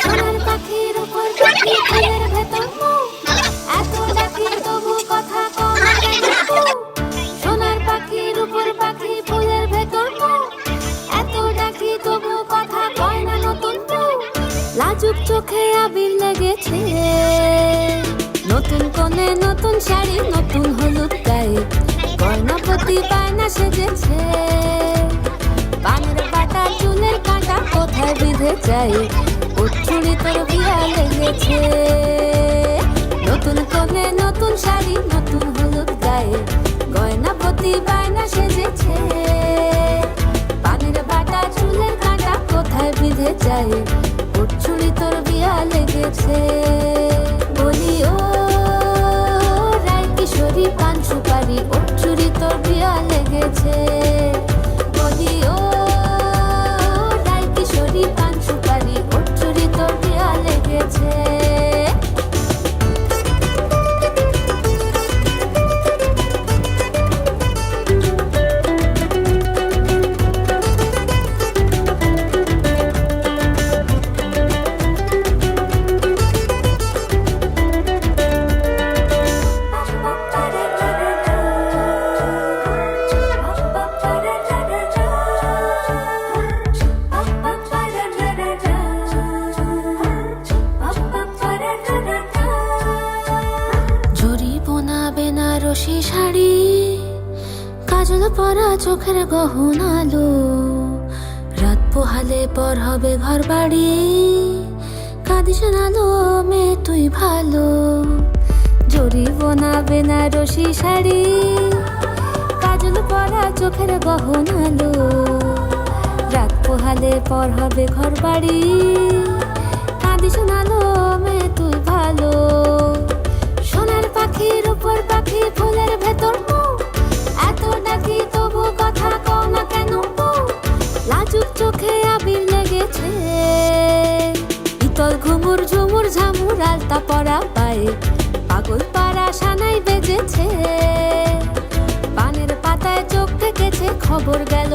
সোনার পাখির উপর পাখি ফুলের ভেতর মুখ, এত ডাকি তবু কথা কয় না কেন? সোনার পাখির উপর পাখি ফুলের ভেতর মুখ, এত ডাকি তবু কথা কয় না নতুন বউ। লাজুক চোখে আবির লেগেছে, নতুন কোণে নতুন শাড়ি নতুন হলুদ গায়ে, গয়নাপতি বায়না সেজেছে। পানের বাটা চুলের কাঁটা কোথায় বিঁধে যায়, ওর চুড়ি তোর বিয়া লেগেছে। নতুন কোণে নতুন শাড়ি নতুন হলুদ গায়ে, গয়নাপতি বায়না সেজেছে। পানের বাটা চুলের কাঁটা কোথায় বিঁধে যায়, ওর চুড়ি তোর বিয়া লেগেছে। বলি ও রায় কিশোরী পান সুপারি, ওর চুড়ি তোর বিয়া লেগেছে। বলি ও রায় কিশোরী পান সুপারি, ওর চুড়ি তোর বিয়া লেগেছে। বেনারসি শাড়ি, কাজল পরা চোখের গহনালো, রাত পোহালে পর হবে ঘর বাড়ি, কাঁদিস নালো মেয়ে তুই ভালো। জরি বোনা বেনারসি শাড়ি, কাজল পরা চোখের গহনালো, রাত পোহালে পর হবে ঘর বাড়ি, কাঁদিস নালো মেয়ে তুই ভালো। সোনার পাখির উপর পাখি ফুলের ভেতর মুখ, এত ডাকি তবু কথা কও না কেন বউ। লাজুক চোখে আবির লেগেছে, ইতল ঘুমুর ঝুমুর ঝামুর আলতা পরা পায়ে, পাগল পাড়া সানাই বেজেছে। পানের পাতায় চোখ থেকেছে খবর গেল